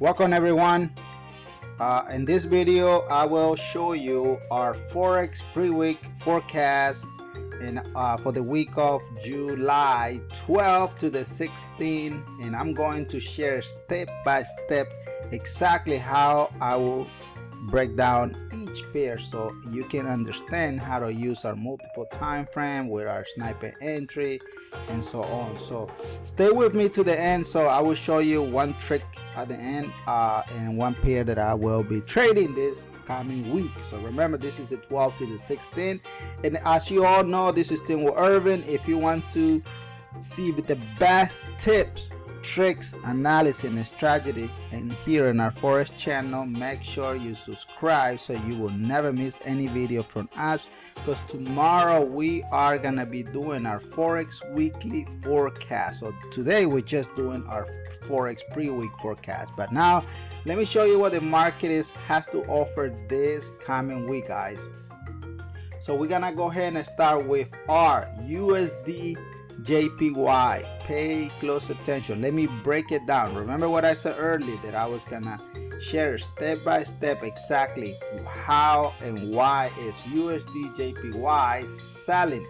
Welcome everyone. In this video I will show you our Forex pre-week forecast for the week of July 12 to the 16th, and I'm going to share step by step exactly how I will break down each pair so you can understand how to use our multiple time frame with our sniper entry and so on. So stay with me to the end, so I will show you one trick at the end and one pair that I will be trading this coming week. So remember, this is the 12th to the 16th, and as you all know, this is Teamwitherving. If you want to see the best tips, tricks, analysis, and strategy and here in our Forex channel, make sure you subscribe so you will never miss any video from us, because tomorrow we are gonna be doing our Forex weekly forecast. So today we're just doing our Forex pre-week forecast, but now let me show you what the market has to offer this coming week, guys. So we're gonna go ahead and start with our USDJPY. Pay close attention. Let me break it down. Remember what I said earlier, that I was gonna share step by step exactly how and why is USDJPY selling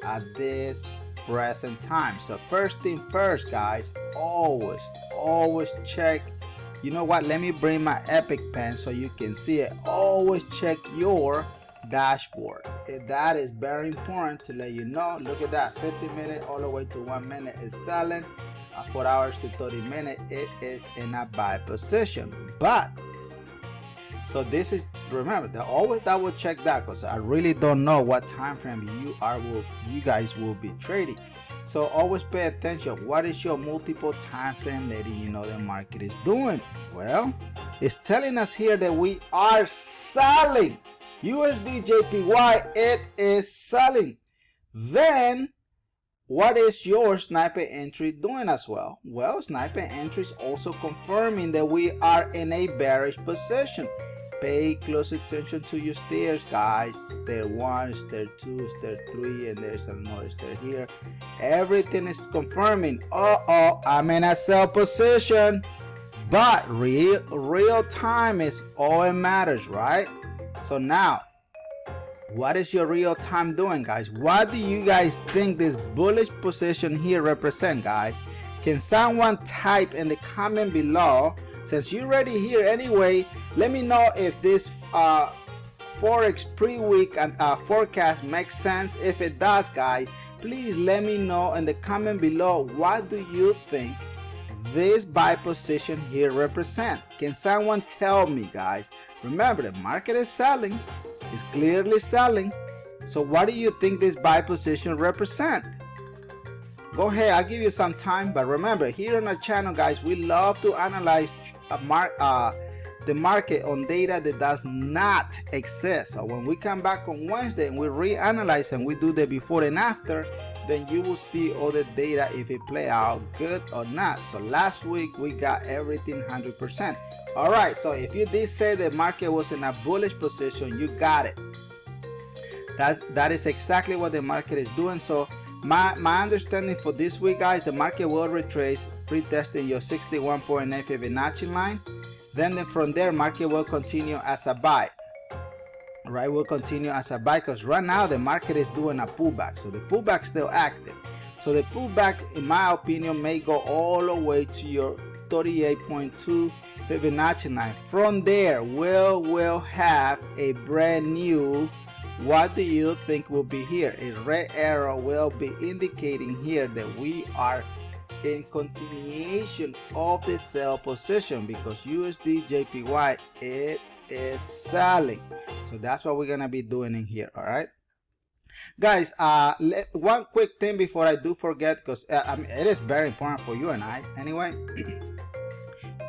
at this present time. So first thing first, guys, always check. You know what, let me bring my epic pen so you can see it. Always check your dashboard. That is very important to let you know. Look at that, 50 minutes all the way to 1 minute is selling. 4 hours to 30 minutes it is in a buy position. But so this is, remember, always double check that, because I really don't know what time frame you guys will be trading. So always pay attention. What is your multiple time frame letting you know the market is doing? Well, it's telling us here that we are selling. USDJPY, it is selling. Then what is your sniper entry doing as well? Well, sniper entry is also confirming that we are in a bearish position. Pay close attention to your stairs, guys. Stair 1, stair 2, stair 3, and there's another stair here. Everything is confirming. I'm in a sell position. But real time is all it matters, right? So now, what is your real time doing, guys? What do you guys think this bullish position here represent, guys? Can someone type in the comment below? Since you're already here anyway, let me know if this Forex pre-week and forecast makes sense. If it does, guys, please let me know in the comment below. What do you think this buy position here represent? Can someone tell me, guys? Remember, the market is selling. It's clearly selling. So what do you think this buy position represent? Go ahead, I'll give you some time. But remember, here on our channel, guys, we love to analyze the market on data that does not exist. So when we come back on Wednesday and we reanalyze and we do the before and after, then you will see all the data if it play out good or not. So last week we got everything 100%. All right, so if you did say the market was in a bullish position, you got it. That is exactly what the market is doing. So my understanding for this week, guys, the market will retrace, retesting your 61.8 Fibonacci line. Then from there, market will continue as a buy. All right, will continue as a buy, because right now the market is doing a pullback. So the pullback is still active. So the pullback, in my opinion, may go all the way to your 38.2 Fibonacci line. From there, we'll have a brand new, what do you think will be here? A red arrow will be indicating here that we are in continuation of the sell position, because USDJPY, it is selling. So that's what we're gonna be doing in here. All right, guys, one quick thing before I do forget, because it is very important for you and I anyway,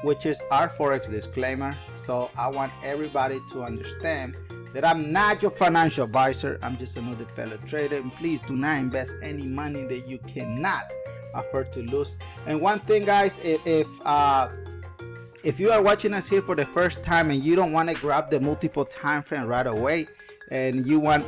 which is our Forex disclaimer. So I want everybody to understand that I'm not your financial advisor. I'm just another fellow trader, and please do not invest any money that you cannot afford to lose. And one thing, guys, if you are watching us here for the first time and you don't want to grab the multiple time frame right away, and you want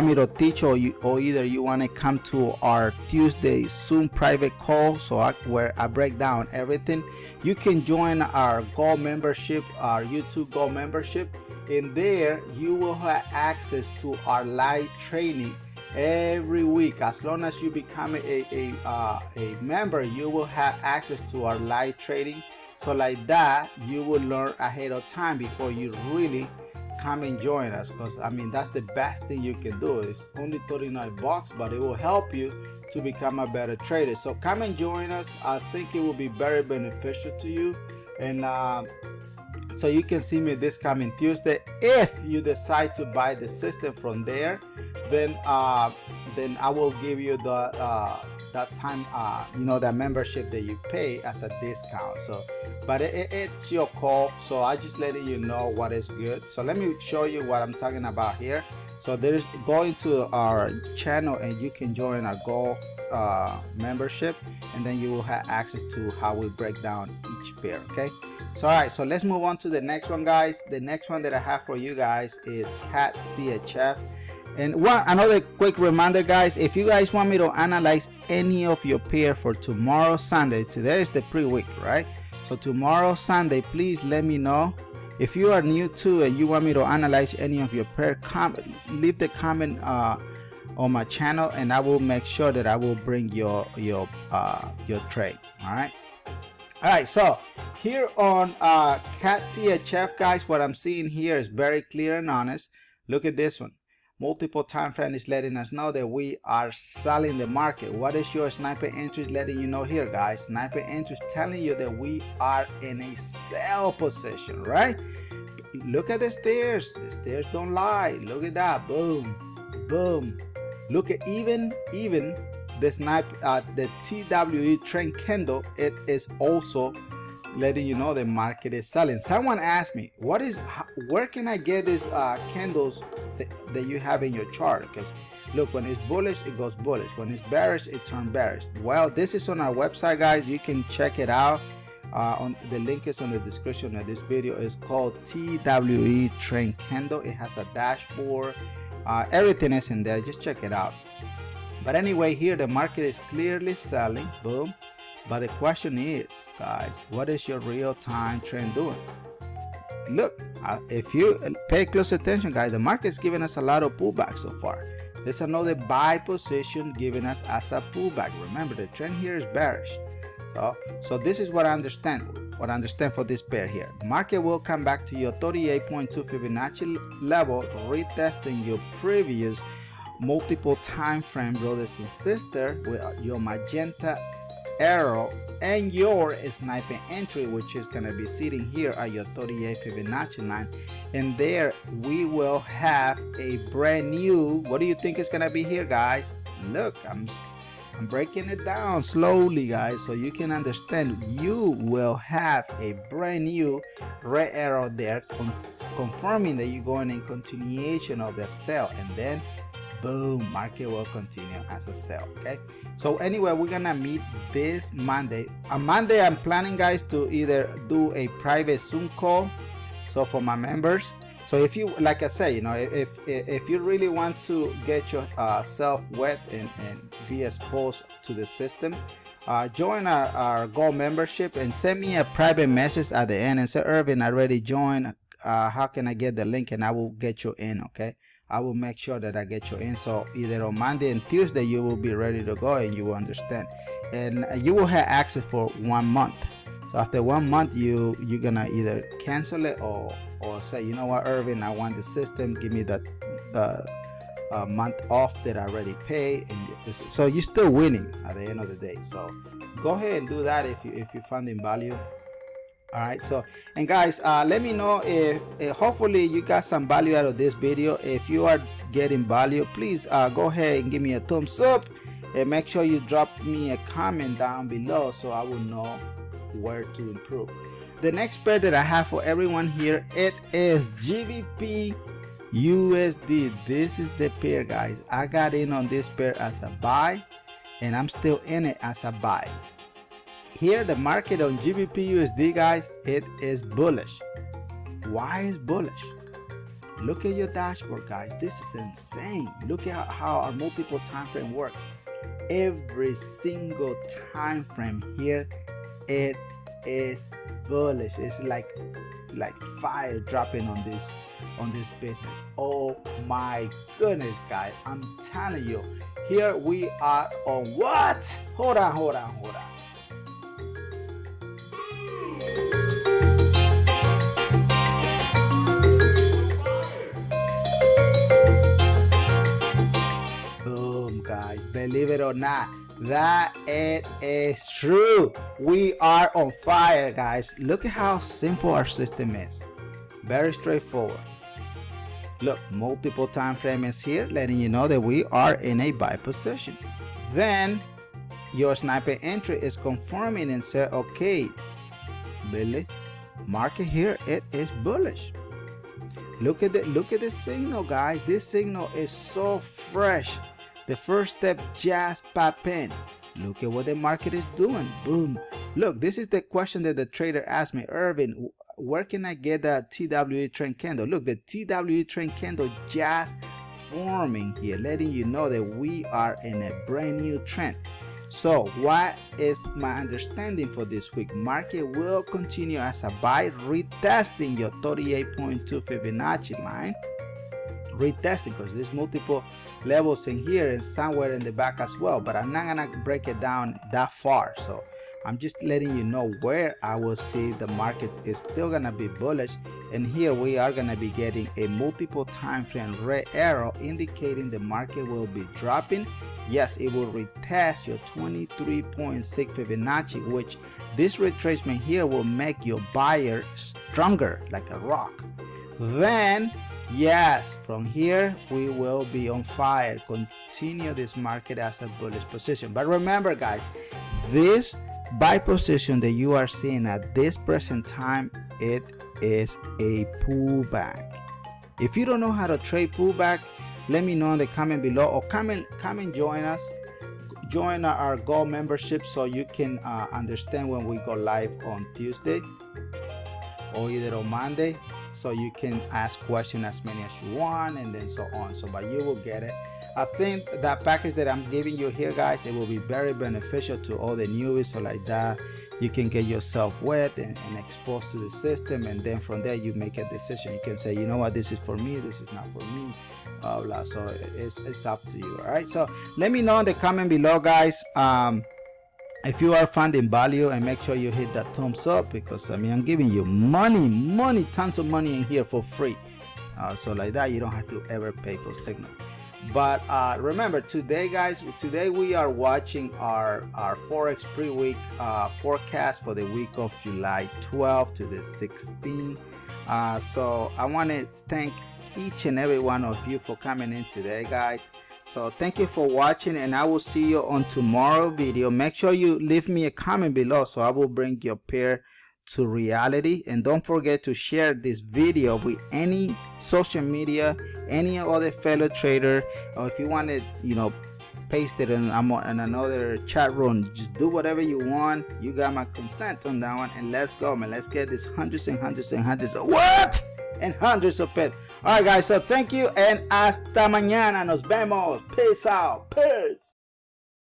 me to teach, or either you want to come to our Tuesday Zoom private call, so where I break down everything, you can join our Gold membership, our YouTube Gold membership. In there you will have access to our live training every week. As long as you become a member, you will have access to our live trading. So like that, you will learn ahead of time before you really come and join us, because I mean that's the best thing you can do. It's only $39, but it will help you to become a better trader. So come and join us. I think it will be very beneficial to you. And so you can see me this coming Tuesday. If you decide to buy the system from there, then I will give you the that time, that membership that you pay as a discount. So but it's your call, so I just letting you know what is good. So let me show you what I'm talking about here. So there's going to our channel, and you can join our Gold membership, and then you will have access to how we break down each pair. Okay, so all right, so let's move on to the next one, guys. The next one that I have for you guys is CAT CHF. And another quick reminder, guys, if you guys want me to analyze any of your pair for tomorrow, Sunday, today is the pre-week, right? So tomorrow, Sunday, please let me know. If you are new to and you want me to analyze any of your pair, leave the comment on my channel, and I will make sure that I will bring your trade. All right, so here on CAT CHF, guys, what I'm seeing here is very clear and honest. Look at this one. Multiple time frame is letting us know that we are selling the market. What is your sniper entry letting you know here, guys? Sniper entry is telling you that we are in a sell position, right? Look at the stairs. The stairs don't lie. Look at that. Boom, boom. Look at even the the TWE trend candle. It is also letting you know the market is selling. Someone asked me, where can I get these candles that you have in your chart? Because look, when it's bullish, it goes bullish. When it's bearish, it turns bearish. Well, this is on our website, guys. You can check it out. The link is on the description of this video. It's called TWE trend candle. It has a dashboard. Everything is in there. Just check it out. But anyway, here the market is clearly selling. Boom. But the question is, guys, what is your real-time trend doing? Look, if you pay close attention, guys, the market's giving us a lot of pullback so far. There's another buy position giving us as a pullback. Remember, the trend here is bearish. So this is what I understand. What I understand for this pair here. The market will come back to your 38.2 Fibonacci level, retesting your previous multiple time frame, brothers and sisters, with your magenta arrow and your sniper entry, which is going to be sitting here at your 38 Fibonacci line. And there we will have a brand new, what do you think is going to be here, guys? Look, I'm breaking it down slowly, guys, so you can understand. You will have a brand new red arrow there, confirming that you're going in continuation of the sell, and then boom, market will continue as a sell. Okay, so anyway, we're gonna meet this Monday. On Monday, I'm planning, guys, to either do a private Zoom call, so for my members. So if you, like I say, if you really want to get yourself wet and be exposed to the system, join our Gold membership and send me a private message at the end and say, Irvin, I already joined. How can I get the link? And I will get you in. Okay, I will make sure that I get you in. So either on Monday and Tuesday, you will be ready to go and you will understand. And you will have access for 1 month. So after 1 month, you're gonna either cancel it or say, you know what, Irvin, I want the system. Give me the month off that I already pay. And so you're still winning at the end of the day. So go ahead and do that if you're finding value. All right, so, and guys, let me know if hopefully you got some value out of this video. If you are getting value, please go ahead and give me a thumbs up, and make sure you drop me a comment down below so I will know where to improve. The next pair that I have for everyone here, it is GBPUSD. This is the pair, guys. I got in on this pair as a buy, and I'm still in it as a buy. Here, the market on GBPUSD, guys, it is bullish. Why is bullish? Look at your dashboard, guys. This is insane. Look at how our multiple time frame works. Every single time frame here, it is bullish. It's like fire dropping on this business. Oh my goodness, guys. I'm telling you, here we are on what? Hold on. Boom, guys. Believe it or not, that it is true. We are on fire, guys. Look at how simple our system is. Very straightforward. Look, multiple time frame is here, letting you know that we are in a buy position. Then your sniper entry is confirming and say, okay, Billy, market here, it is bullish. Look at the signal, guys. This signal is so fresh. The first step just pop in. Look at what the market is doing. Boom. Look, this is the question that the trader asked me, Irvin, where can I get a TWE trend candle? Look, the TWE trend candle just forming here, letting you know that we are in a brand new trend. So what is my understanding for this week? Market will continue as a buy, retesting your 38.2 Fibonacci line. Retesting because there's multiple levels in here and somewhere in the back as well, but I'm not gonna break it down that far. So I'm just letting you know where I will see the market is still gonna be bullish, and here we are gonna be getting a multiple time frame red arrow indicating the market will be dropping. Yes, it will retest your 23.6 Fibonacci, which this retracement here will make your buyer stronger like a rock. Then yes, from here we will be on fire. Continue this market as a bullish position. But remember, guys, this buy position that you are seeing at this present time, it is a pullback. If you don't know how to trade pullback, let me know in the comment below, or come and join us. Join our Gold membership so you can understand when we go live on Tuesday or either on Monday, so you can ask questions as many as you want, and then so on. So, but you will get it. I think that package that I'm giving you here, guys, it will be very beneficial to all the newbies. So like that, you can get yourself wet and exposed to the system, and then from there you make a decision. You can say, you know what, this is for me, this is not for me, blah. So it's up to you. All right, so let me know in the comment below, guys, if you are finding value, and make sure you hit that thumbs up, because I mean, I'm giving you money, tons of money in here for free. So like that, you don't have to ever pay for signal. But remember, today, guys, we are watching our Forex pre-week forecast for the week of July 12th to the 16th. So I want to thank each and every one of you for coming in today, guys. So thank you for watching, and I will see you on tomorrow video. Make sure you leave me a comment below so I will bring your pair to reality. And don't forget to share this video with any social media, any other fellow trader, or if you want to, you know, paste it in another chat room, just do whatever you want. You got my consent on that one, and let's go, man. Let's get this hundreds and hundreds and hundreds of what? And hundreds of pips. All right, guys, so thank you, and hasta mañana. Nos vemos. Peace out. Peace.